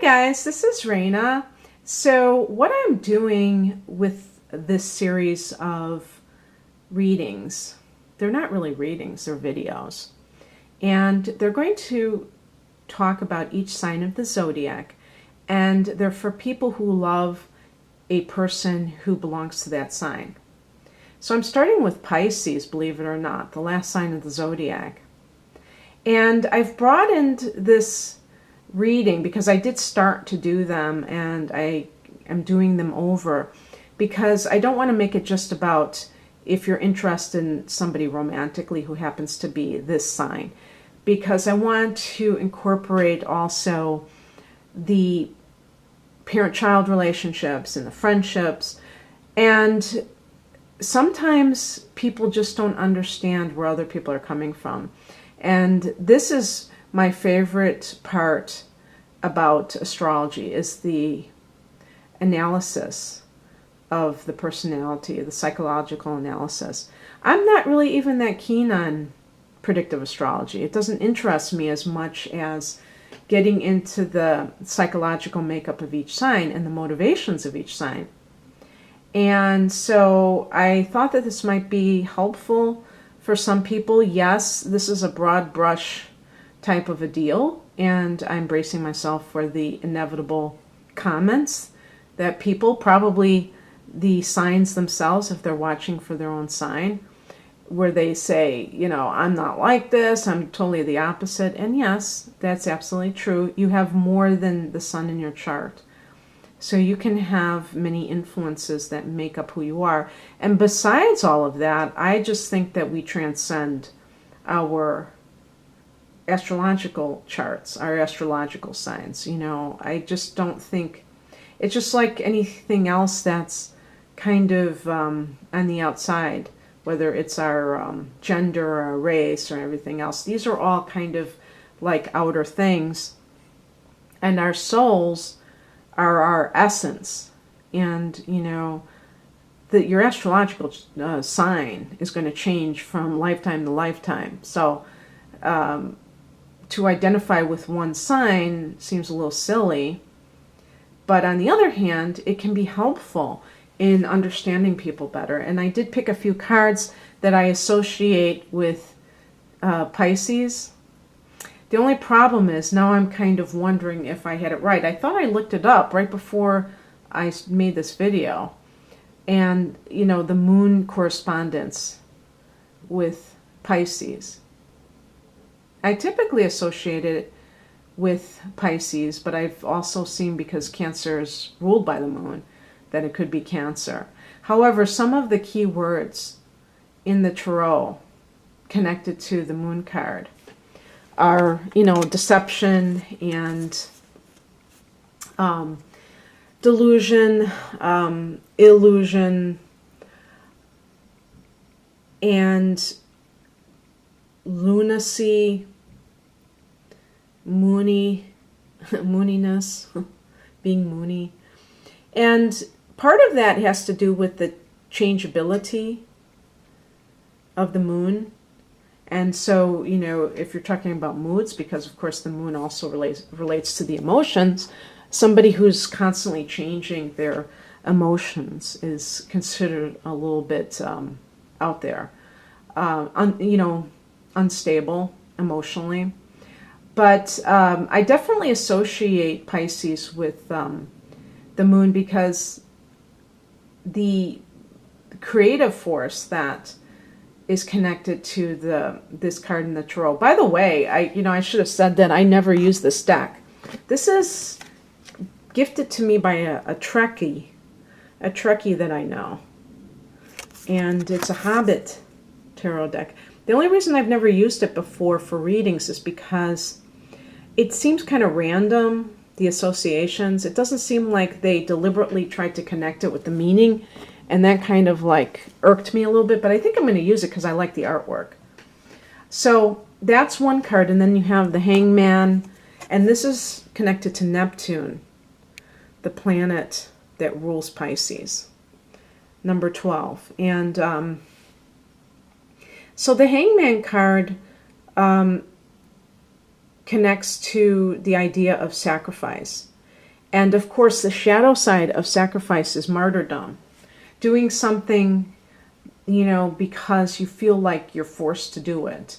guys, this is Raina. So what I'm doing with this series of readings, they're not really readings, they're videos. And they're going to talk about each sign of the zodiac. And they're for people who love a person who belongs to that sign. So I'm starting with Pisces, believe it or not, the last sign of the zodiac. And I've broadened this reading because I did start to do them and I am doing them over because I don't want to make it just about if you're interested in somebody romantically who happens to be this sign, because I want to incorporate also the parent-child relationships and the friendships. And sometimes people just don't understand where other people are coming from. And this is my favorite part about astrology, is the analysis of the personality, the psychological analysis. I'm not really even that keen on predictive astrology. It doesn't interest me as much as getting into the psychological makeup of each sign and the motivations of each sign. And so I thought that this might be helpful for some people. Yes, this is a broad brush type of a deal, and I'm bracing myself for the inevitable comments that people, probably the signs themselves, if they're watching for their own sign, where they say, you know, I'm not like this, I'm totally the opposite. And yes, that's absolutely true. You have more than the sun in your chart. So you can have many influences that make up who you are. And besides all of that, I just think that we transcend our astrological charts, our astrological signs. You know, I just don't think, it's just like anything else that's kind of on the outside, whether it's our gender or our race or everything else. These are all kind of like outer things. And our souls are our essence. And, you know, your astrological sign is going to change from lifetime to lifetime. So to identify with one sign seems a little silly. But on the other hand, it can be helpful in understanding people better. And I did pick a few cards that I associate with Pisces. The only problem is now I'm kind of wondering if I had it right. I thought I looked it up right before I made this video. And, you know, the moon correspondence with Pisces. I typically associate it with Pisces, but I've also seen, because Cancer is ruled by the moon, that it could be Cancer. However, some of the key words in the tarot connected to the moon card are, you know, deception and delusion, illusion, and lunacy, mooniness, being moony. And part of that has to do with the changeability of the moon. And so, you know, if you're talking about moods, because of course the moon also relates to the emotions, somebody who's constantly changing their emotions is considered a little bit out there, you know, unstable emotionally. But I definitely associate Pisces with the moon, because the creative force that is connected to this card in the tarot. By the way, I should have said that I never use this deck. This is gifted to me by a Trekkie that I know, and it's a Hobbit tarot deck. The only reason I've never used it before for readings is because it seems kind of random, the associations. It doesn't seem like they deliberately tried to connect it with the meaning, and that kind of like irked me a little bit, but I think I'm going to use it because I like the artwork. So that's one card, and then you have the Hangman, and this is connected to Neptune, the planet that rules Pisces, number 12. And so the Hangman card connects to the idea of sacrifice. And of course, the shadow side of sacrifice is martyrdom. Doing something, because you feel like you're forced to do it.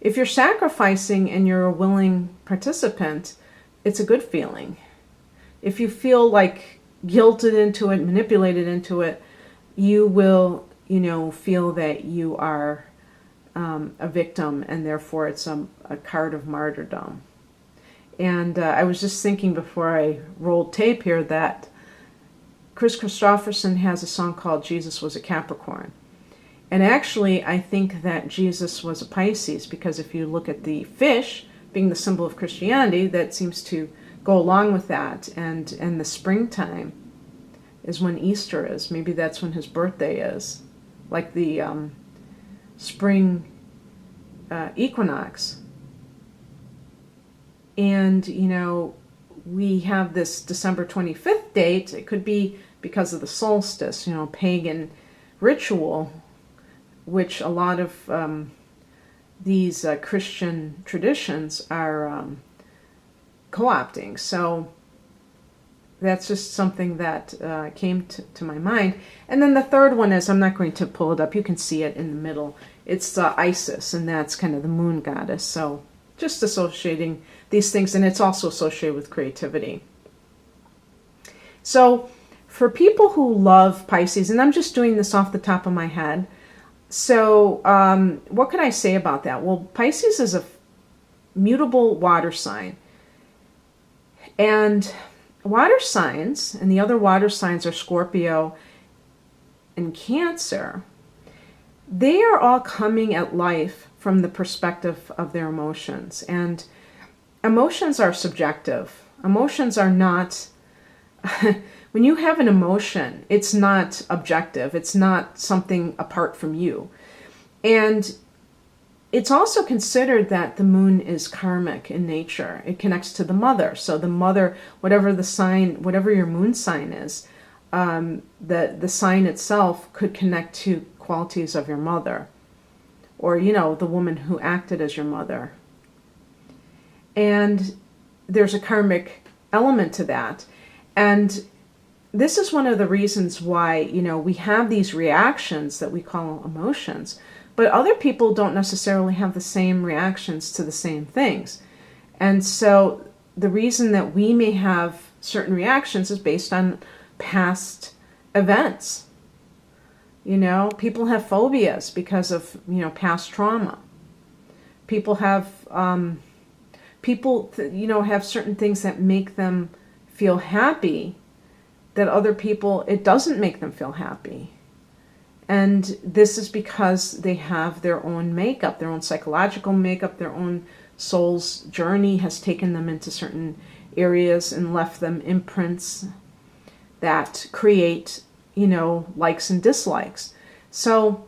If you're sacrificing and you're a willing participant, it's a good feeling. If you feel like guilted into it, manipulated into it, you will, feel that you are a victim, and therefore it's a card of martyrdom. And I was just thinking before I rolled tape here that Chris Christopherson has a song called Jesus Was a Capricorn. And actually, I think that Jesus was a Pisces, because if you look at the fish being the symbol of Christianity, that seems to go along with that. And the springtime is when Easter is. Maybe that's when his birthday is, like the spring equinox. And, we have this December 25th date. It could be because of the solstice, pagan ritual, which a lot of these Christian traditions are co-opting. So that's just something that came to my mind. And then the third one is, I'm not going to pull it up. You can see it in the middle. It's Isis, and that's kind of the moon goddess. So just associating these things, and it's also associated with creativity. So for people who love Pisces, and I'm just doing this off the top of my head, so what can I say about that? Well, Pisces is a mutable water sign. And water signs, and the other water signs are Scorpio and Cancer, they are all coming at life from the perspective of their emotions. And emotions are subjective. Emotions are not... When you have an emotion, it's not objective. It's not something apart from you. And it's also considered that the moon is karmic in nature. It connects to the mother. So the mother, whatever the sign, whatever your moon sign is, the sign itself could connect to qualities of your mother, or, the woman who acted as your mother. And there's a karmic element to that. And this is one of the reasons why, we have these reactions that we call emotions, but other people don't necessarily have the same reactions to the same things. And so the reason that we may have certain reactions is based on past events. People have phobias because of, past trauma. People have, have certain things that make them feel happy that other people, it doesn't make them feel happy. And this is because they have their own makeup, their own psychological makeup, their own soul's journey has taken them into certain areas and left them imprints that create, likes and dislikes. So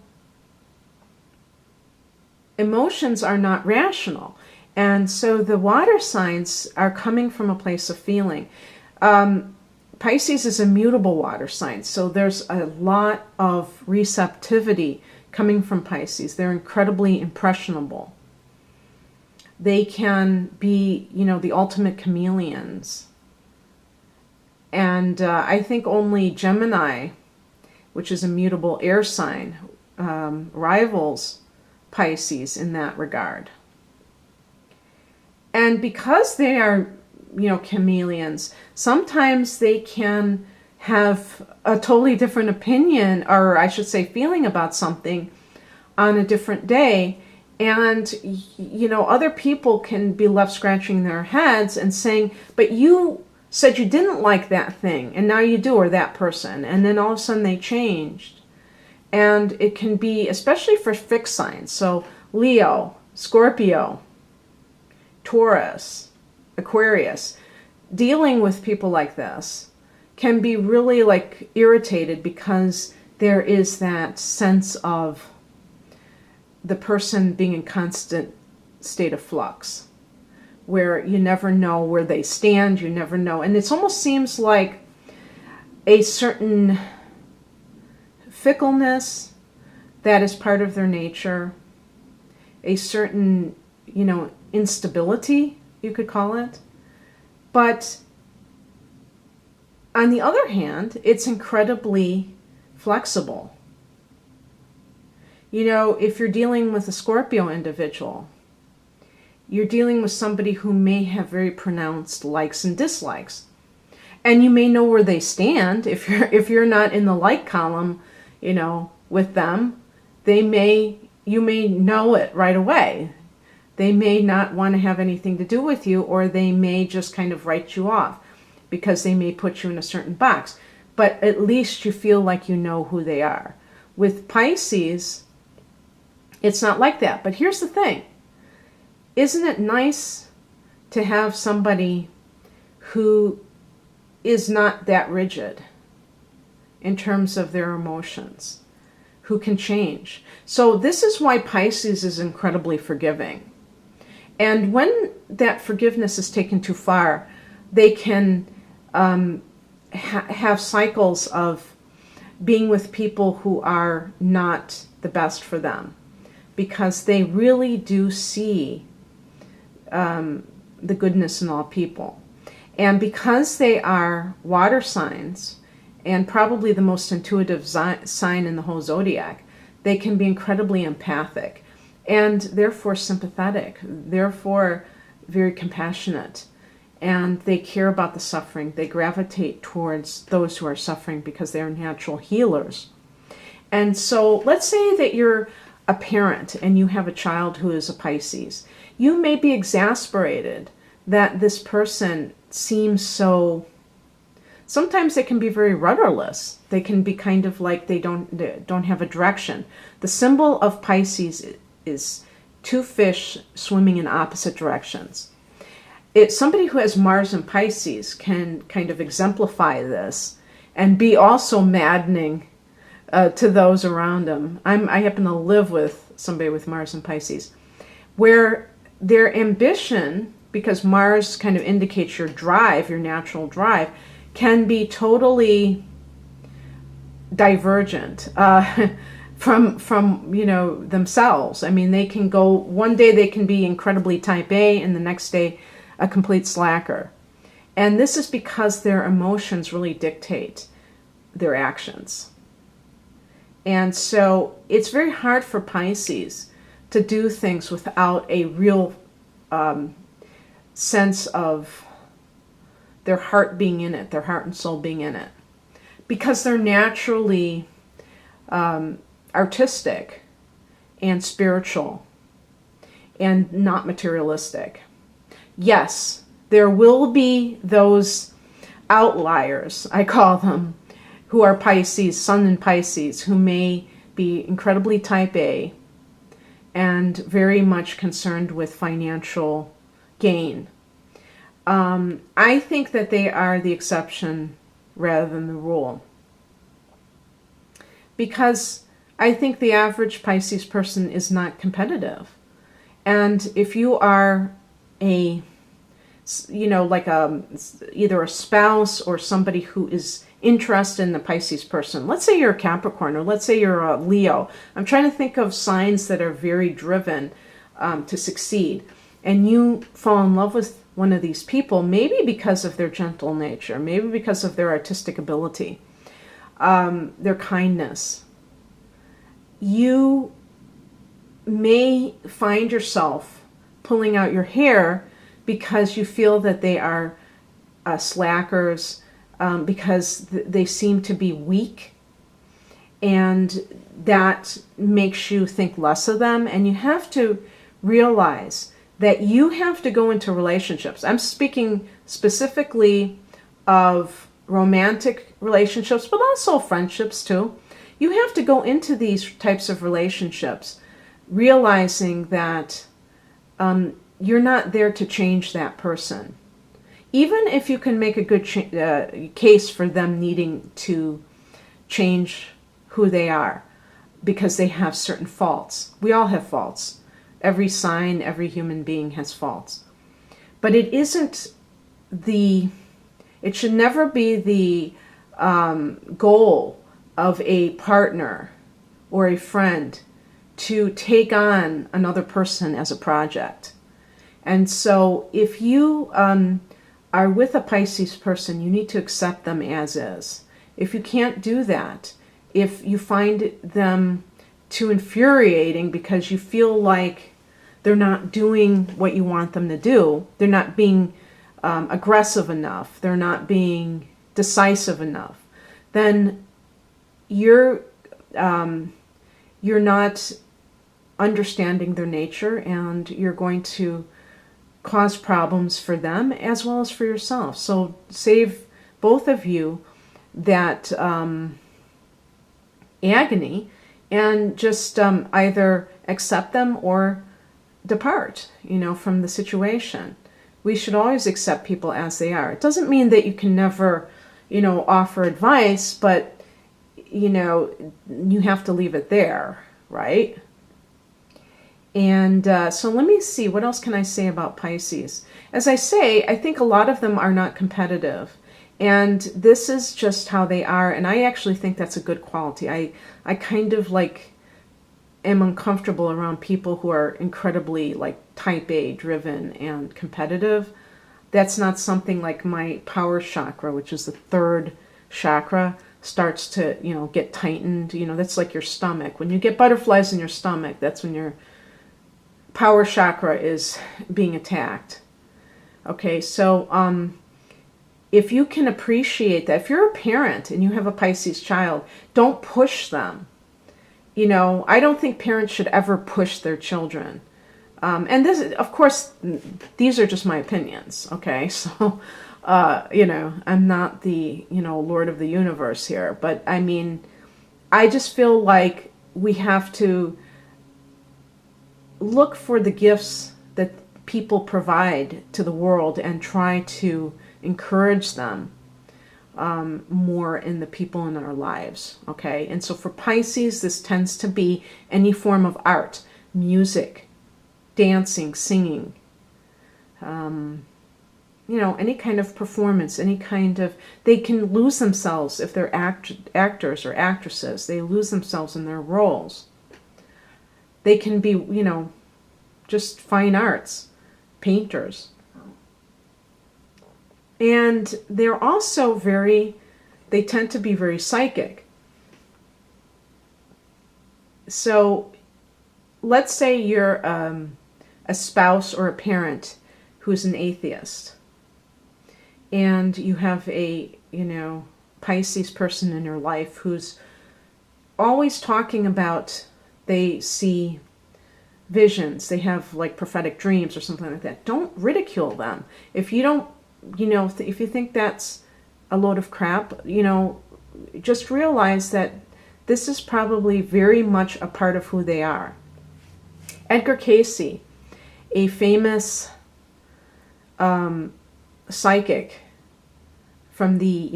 emotions are not rational. And so the water signs are coming from a place of feeling. Pisces is a mutable water sign, so there's a lot of receptivity coming from Pisces. They're incredibly impressionable. They can be, the ultimate chameleons. And I think only Gemini, which is a mutable air sign, rivals Pisces in that regard. And because they are chameleons, sometimes they can have a totally different opinion, or I should say feeling about something on a different day. And, other people can be left scratching their heads and saying, but you said you didn't like that thing, and now you do, or that person. And then all of a sudden they changed. And it can be, especially for fixed signs, so Leo, Scorpio, Taurus, Aquarius, dealing with people like this can be really irritated, because there is that sense of the person being in constant state of flux, where you never know where they stand, you never know. And it almost seems like a certain fickleness that is part of their nature, a certain, instability, you could call it. But On the other hand, it's incredibly flexible. You know, if you're dealing with a Scorpio individual, you're dealing with somebody who may have very pronounced likes and dislikes. And you may know where they stand. If you're not in the like column, you know, with them, you may know it right away. They may not want to have anything to do with you, or they may just kind of write you off because they may put you in a certain box. But at least you feel like you know who they are. With Pisces, it's not like that. But here's the thing. Isn't it nice to have somebody who is not that rigid in terms of their emotions, who can change? So this is why Pisces is incredibly forgiving. And when that forgiveness is taken too far, they can have cycles of being with people who are not the best for them, because they really do see the goodness in all people. And because they are water signs, and probably the most intuitive sign in the whole zodiac, they can be incredibly empathic and therefore sympathetic, therefore very compassionate. And they care about the suffering. They gravitate towards those who are suffering because they are natural healers. And so let's say that you're a parent and you have a child who is a Pisces. You may be exasperated that this person seems so... Sometimes they can be very rudderless. They can be kind of like they don't have a direction. The symbol of Pisces is two fish swimming in opposite directions. Somebody who has Mars in Pisces can kind of exemplify this and be also maddening to those around them. I happen to live with somebody with Mars in Pisces, where their ambition, because Mars kind of indicates your drive, your natural drive, can be totally divergent from themselves. I mean, they can go, one day they can be incredibly type A, and the next day a complete slacker. And this is because their emotions really dictate their actions. And so it's very hard for Pisces to do things without a real sense of their heart being in it, their heart and soul being in it. Because they're naturally artistic and spiritual and not materialistic. Yes, there will be those outliers, I call them, who are Pisces, Sun in Pisces, who may be incredibly type A and very much concerned with financial gain. I think that they are the exception rather than the rule. Because I think the average Pisces person is not competitive. And if you are either a spouse or somebody who is interested in the Pisces person, let's say you're a Capricorn, or let's say you're a Leo. I'm trying to think of signs that are very driven to succeed. And you fall in love with one of these people, maybe because of their gentle nature, maybe because of their artistic ability, their kindness. You may find yourself pulling out your hair because you feel that they are slackers, because they seem to be weak, and that makes you think less of them. And you have to realize that you have to go into relationships. I'm speaking specifically of romantic relationships, but also friendships too. You have to go into these types of relationships realizing that you're not there to change that person. Even if you can make a good case for them needing to change who they are because they have certain faults. We all have faults. Every sign, every human being has faults. But it should never be the goal of a partner or a friend to take on another person as a project. And so if you are with a Pisces person, you need to accept them as is. If you can't do that, if you find them too infuriating because you feel like they're not doing what you want them to do, they're not being aggressive enough, they're not being decisive enough, then you're not understanding their nature, and you're going to cause problems for them as well as for yourself. So save both of you that agony, and just either accept them or depart, from the situation. We should always accept people as they are. It doesn't mean that you can never, offer advice, but, you have to leave it there, right? And so let me see, what else can I say about Pisces? As I say, I think a lot of them are not competitive. And this is just how they are. And I actually think that's a good quality. I kind of am uncomfortable around people who are incredibly type A driven and competitive. That's not something like my power chakra, which is the third chakra, starts to, get tightened. That's like your stomach. When you get butterflies in your stomach, that's when your power chakra is being attacked. Okay, so if you can appreciate that, if you're a parent and you have a Pisces child, don't push them. I don't think parents should ever push their children. And this, of course, these are just my opinions, okay? So, I'm not the, Lord of the universe here. But, I just feel like we have to look for the gifts that people provide to the world and try to encourage them more in the people in our lives, okay? And so for Pisces, this tends to be any form of art, music, dancing, singing, any kind of performance, any kind of, they can lose themselves if they're actors or actresses. They lose themselves in their roles. They can be, just fine arts, painters. And they're also they tend to be very psychic. So let's say you're a spouse or a parent who's an atheist, and you have a, Pisces person in your life who's always talking about, they see visions, they have prophetic dreams or something like that. Don't ridicule them. If you don't, if you think that's a load of crap, just realize that this is probably very much a part of who they are. Edgar Cayce, a famous psychic from the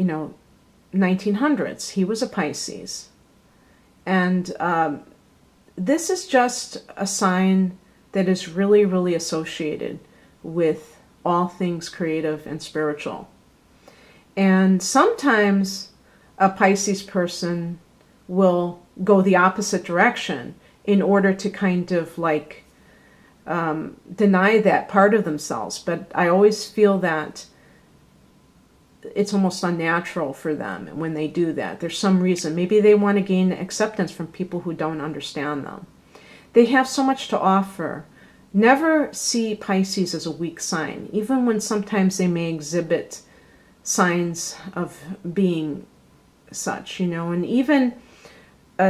1900s, he was a Pisces, and this is just a sign that is really, really associated with all things creative and spiritual. And sometimes a Pisces person will go the opposite direction in order to kind of deny that part of themselves. But I always feel that it's almost unnatural for them when they do that. There's some reason. Maybe they want to gain acceptance from people who don't understand them. They have so much to offer. Never see Pisces as a weak sign, even when sometimes they may exhibit signs of being such, and even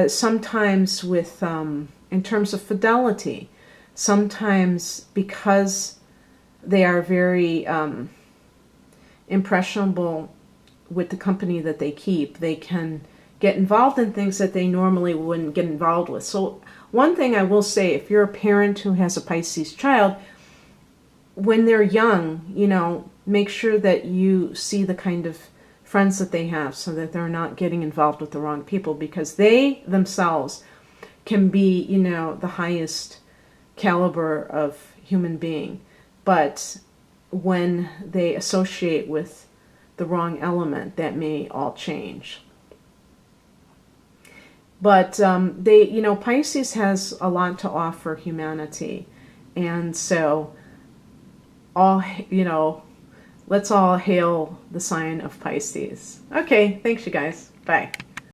sometimes with, in terms of fidelity, sometimes because they are very impressionable with the company that they keep, they can get involved in things that they normally wouldn't get involved with. So one thing I will say, if you're a parent who has a Pisces child, when they're young, make sure that you see the kind of friends that they have so that they're not getting involved with the wrong people, because they themselves can be, the highest caliber of human being. But when they associate with the wrong element, that may all change. But Pisces has a lot to offer humanity. And so let's all hail the sign of Pisces. Okay, thanks you guys. Bye.